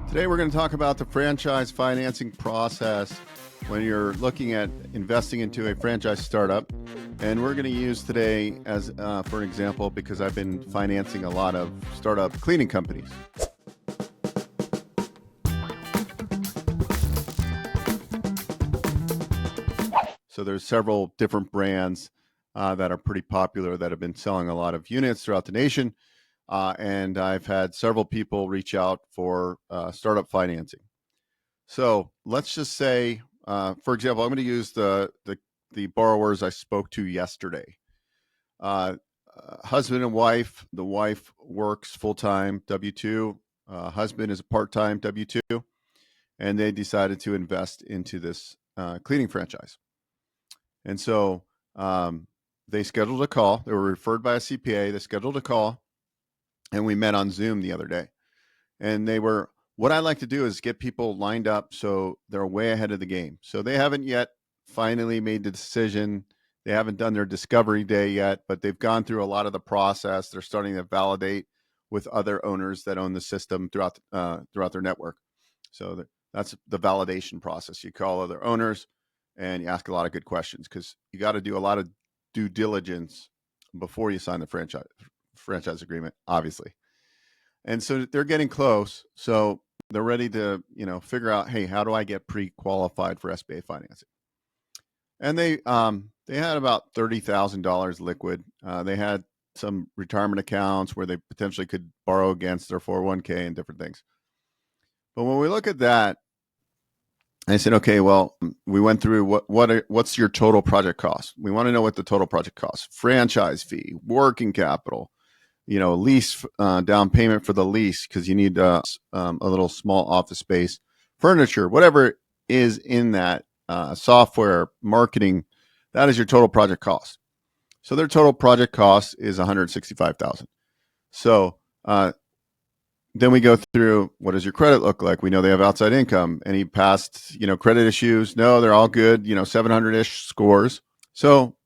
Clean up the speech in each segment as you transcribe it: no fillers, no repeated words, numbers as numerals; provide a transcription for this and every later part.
Today we're going to talk about the franchise financing process when you're looking at investing into a franchise startup. And we're going to use today as for an example because I've been financing a lot of startup cleaning companies. So there's several different brands that are pretty popular that have been selling a lot of units throughout the nation. And I've had several people reach out for startup financing. So let's just say, for example, I'm going to use the borrowers I spoke to yesterday. Husband and wife. The wife works full-time W-2. Husband is a part-time W-2. And they decided to invest into this cleaning franchise. And so they scheduled a call. They were referred by a CPA. They scheduled a call. And we met on Zoom the other day. And what I like to do is get people lined up so they're way ahead of the game. So they haven't yet finally made the decision. They haven't done their discovery day yet, but they've gone through a lot of the process. They're starting to validate with other owners that own the system throughout their network. So that's the validation process. You call other owners and you ask a lot of good questions because you got to do a lot of due diligence before you sign the franchise agreement, obviously. And so they're getting close. So they're ready to, figure out, hey, how do I get pre-qualified for SBA financing? And they had about $30,000 liquid. They had some retirement accounts where they potentially could borrow against their 401k and different things. But when we look at that, I said, okay, well, we went through what's your total project cost? We want to know what the total project costs: franchise fee, working capital, lease down payment for the lease because you need a little small office space, furniture, whatever is in that, software, marketing. That is your total project cost. So their total project cost is $165,000. So then we go through, what does your credit look like? We know they have outside income. Any past, credit issues? No, they're all good, 700-ish scores. So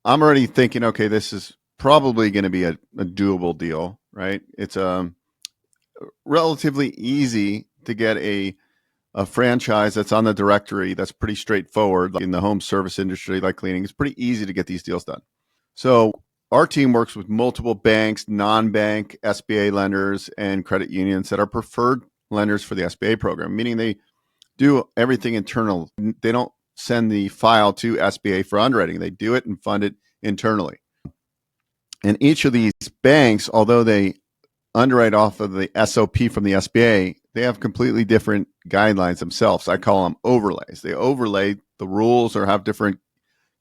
I'm already thinking, okay, this is probably going to be a doable deal, right? It's relatively easy to get a franchise that's on the directory. That's pretty straightforward. Like in the home service industry, like cleaning, it's pretty easy to get these deals done. So our team works with multiple banks, non-bank SBA lenders, and credit unions that are preferred lenders for the SBA program, meaning they do everything internal. They don't send the file to SBA for underwriting. They do it and fund it internally. And each of these banks, although they underwrite off of the SOP from the SBA, they have completely different guidelines themselves. I call them overlays. They overlay the rules or have different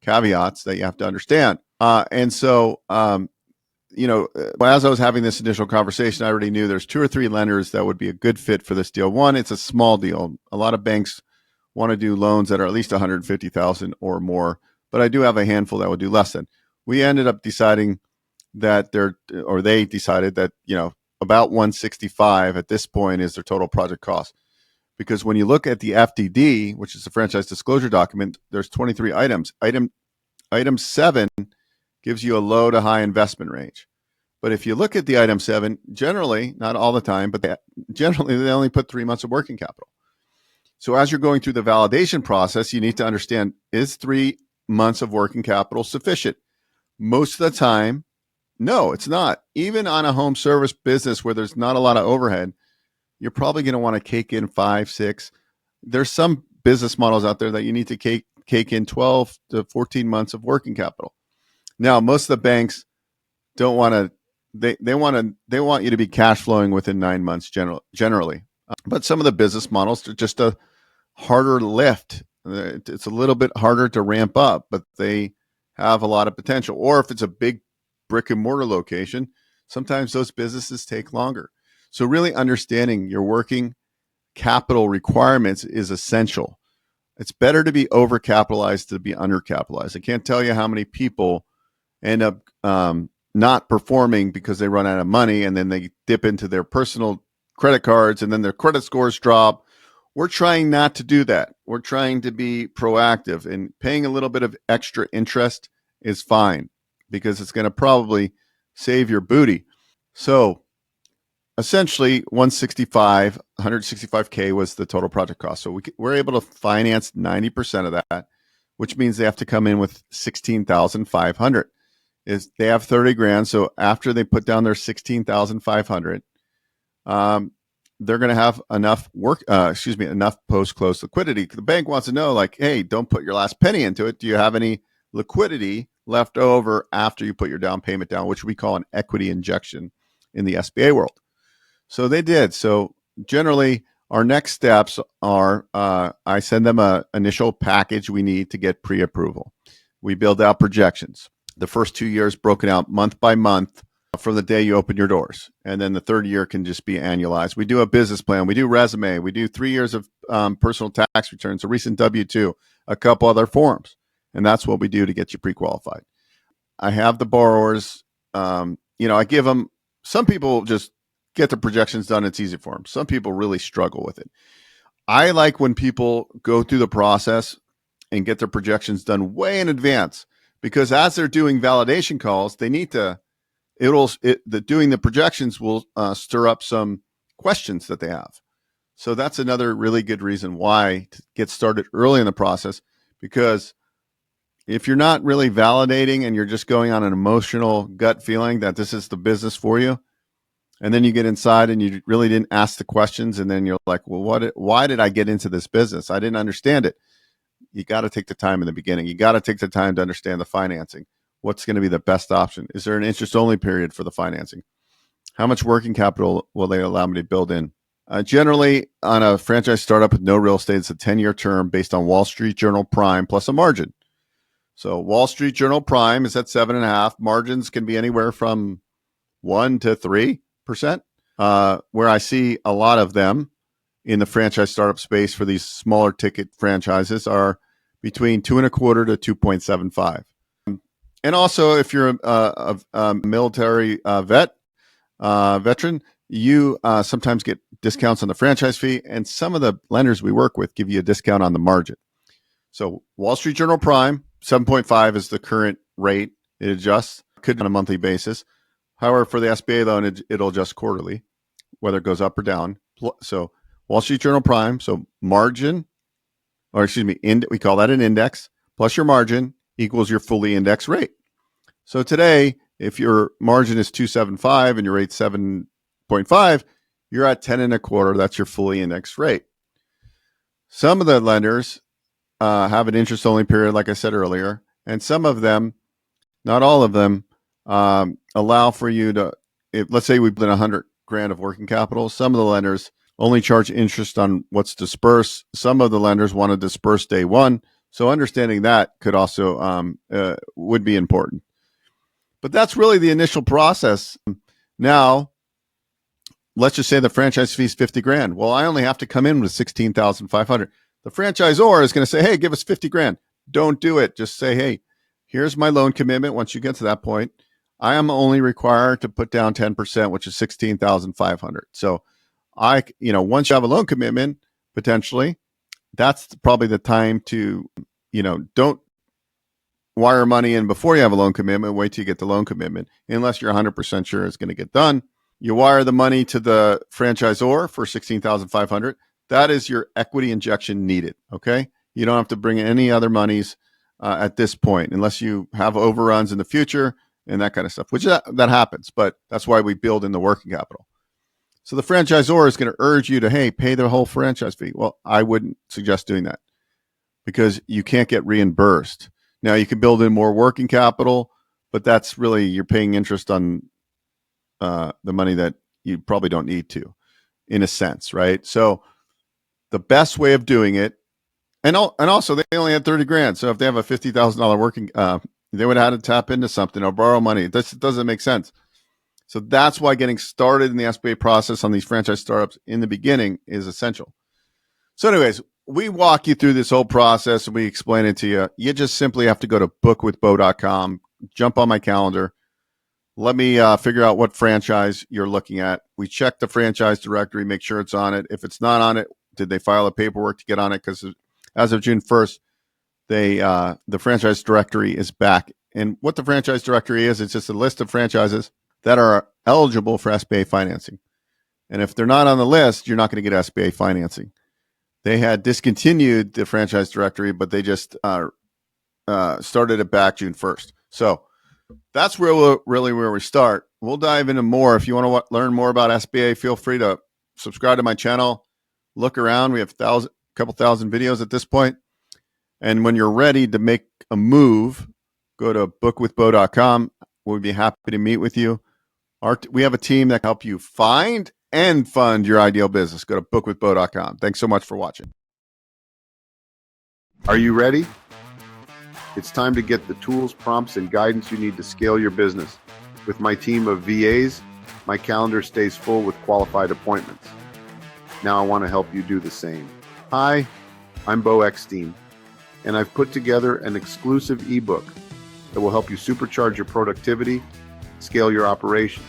caveats that you have to understand. And so, as I was having this initial conversation, I already knew there's 2 or 3 lenders that would be a good fit for this deal. One, it's a small deal. A lot of banks want to do loans that are at least $150,000 or more, but I do have a handful that would do less than. We ended up deciding that they decided that, about 165 at this point is their total project cost. Because when you look at the FDD, which is the franchise disclosure document, there's 23 items. Item 7 gives you a low to high investment range. But if you look at the item 7, generally, not all the time, but generally they only put 3 months of working capital. So as you're going through the validation process, you need to understand, is 3 months of working capital sufficient? Most of the time, no, it's not. Even on a home service business where there's not a lot of overhead, you're probably going to want to cake in 5, 6. There's some business models out there that you need to cake in 12 to 14 months of working capital. Now, most of the banks don't want to. They want you to be cash flowing within 9 months generally. But some of the business models are just a harder lift. It's a little bit harder to ramp up, but they have a lot of potential. Or if it's a big brick and mortar location, sometimes those businesses take longer. So really understanding your working capital requirements is essential. It's better to be overcapitalized than to be undercapitalized. I can't tell you how many people end up not performing because they run out of money and then they dip into their personal credit cards and then their credit scores drop. We're trying not to do that. We're trying to be proactive, and paying a little bit of extra interest is fine because it's going to probably save your booty. So essentially 165K was the total project cost. So we're able to finance 90% of that, which means they have to come in with 16,500. Is they have 30 grand. So after they put down their 16,500, they're going to have enough enough post-close liquidity. The bank wants to know, like, hey, don't put your last penny into it. Do you have any liquidity left over after you put your down payment down, which we call an equity injection in the SBA world? So they did. So generally, our next steps are I send them an initial package we need to get pre-approval. We build out projections. The first 2 years broken out month by month from the day you open your doors. And then the third year can just be annualized. We do a business plan. We do resume. We do 3 years of personal tax returns, a recent W-2, a couple other forms. And that's what we do to get you pre-qualified. I have the borrowers, I give them, some people just get the projections done. It's easy for them. Some people really struggle with it. I like when people go through the process and get their projections done way in advance, because as they're doing validation calls, they need to, doing the projections will stir up some questions that they have. So that's another really good reason why to get started early in the process, because if you're not really validating and you're just going on an emotional gut feeling that this is the business for you, and then you get inside and you really didn't ask the questions, and then you're like, well, why did I get into this business? I didn't understand it. You got to take the time in the beginning. You got to take the time to understand the financing. What's going to be the best option? Is there an interest-only period for the financing? How much working capital will they allow me to build in? Generally, on a franchise startup with no real estate, it's a 10-year term based on Wall Street Journal Prime plus a margin. So Wall Street Journal Prime is at 7.5. Margins can be anywhere from 1 to 3%. Where I see a lot of them in the franchise startup space for these smaller ticket franchises are between 2.25 to 2.75. And also, if you're a military veteran, you sometimes get discounts on the franchise fee, and some of the lenders we work with give you a discount on the margin. So Wall Street Journal Prime, 7.5 is the current rate. It adjusts, could on a monthly basis. However, for the SBA loan, it'll adjust quarterly, whether it goes up or down. So Wall Street Journal Prime, so margin, we call that an index, plus your margin equals your fully indexed rate. So today, if your margin is 275 and your rate 7.5, you're at 10.25. That's your fully indexed rate. Some of the lenders have an interest-only period, like I said earlier, and some of them, not all of them, allow for you to, let's say we put in 100 grand of working capital. Some of the lenders only charge interest on what's dispersed. Some of the lenders want to disperse day one. So understanding that could also would be important. But that's really the initial process. Now, let's just say the franchise fee is 50 grand. Well, I only have to come in with 16,500. The franchisor is going to say, hey, give us 50 grand. Don't do it. Just say, hey, here's my loan commitment. Once you get to that point, I am only required to put down 10%, which is 16,500. So once you have a loan commitment, potentially, that's probably the time to, don't wire money in before you have a loan commitment. Wait till you get the loan commitment, unless you're 100% sure it's going to get done. You wire the money to the franchisor for 16,500. That is your equity injection needed. Okay, you don't have to bring any other monies at this point, unless you have overruns in the future and that kind of stuff, which that happens. But that's why we build in the working capital. So the franchisor is going to urge you to, hey, pay the whole franchise fee. Well, I wouldn't suggest doing that, because you can't get reimbursed. Now, you can build in more working capital, but that's really, you're paying interest on the money that you probably don't need to, in a sense, right? So the best way of doing it, and also they only had 30 grand. So if they have a $50,000 working, they would have had to tap into something or borrow money. This doesn't make sense. So that's why getting started in the SBA process on these franchise startups in the beginning is essential. So anyways, we walk you through this whole process and we explain it to you. You just simply have to go to bookwithbeau.com, jump on my calendar. Let me figure out what franchise you're looking at. We check the franchise directory, make sure it's on it. If it's not on it, did they file a paperwork to get on it? Because as of June 1st, the franchise directory is back. And what the franchise directory is, it's just a list of franchises that are eligible for SBA financing. And if they're not on the list, you're not going to get SBA financing. They had discontinued the franchise directory, but they just started it back June 1st. So that's really where we start. We'll dive into more. If you want to learn more about SBA, feel free to subscribe to my channel. Look around. We have a couple thousand videos at this point. And when you're ready to make a move, go to bookwithbeau.com. We'll be happy to meet with you. We have a team that can help you find and fund your ideal business. Go to bookwithbeau.com. Thanks so much for watching. Are you ready? It's time to get the tools, prompts, and guidance you need to scale your business. With my team of VAs, my calendar stays full with qualified appointments. Now I want to help you do the same. Hi, I'm Beau Eckstein, and I've put together an exclusive ebook that will help you supercharge your productivity, scale your operation,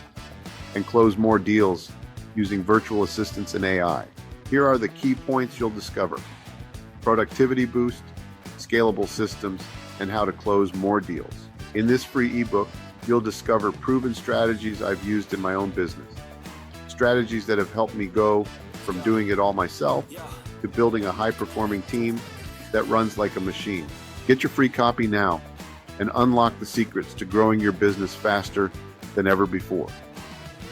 and close more deals using virtual assistants and AI. Here are the key points you'll discover: productivity boost, scalable systems, and how to close more deals. In this free ebook, you'll discover proven strategies I've used in my own business. Strategies that have helped me go from doing it all myself to building a high-performing team that runs like a machine. Get your free copy now and unlock the secrets to growing your business faster than ever before.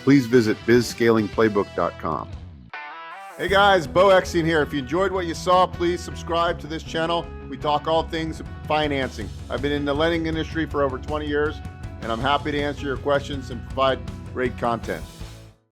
Please visit bizscalingplaybook.com. Hey guys, Beau Eckstein here. If you enjoyed what you saw, please subscribe to this channel. We talk all things financing. I've been in the lending industry for over 20 years, and I'm happy to answer your questions and provide great content.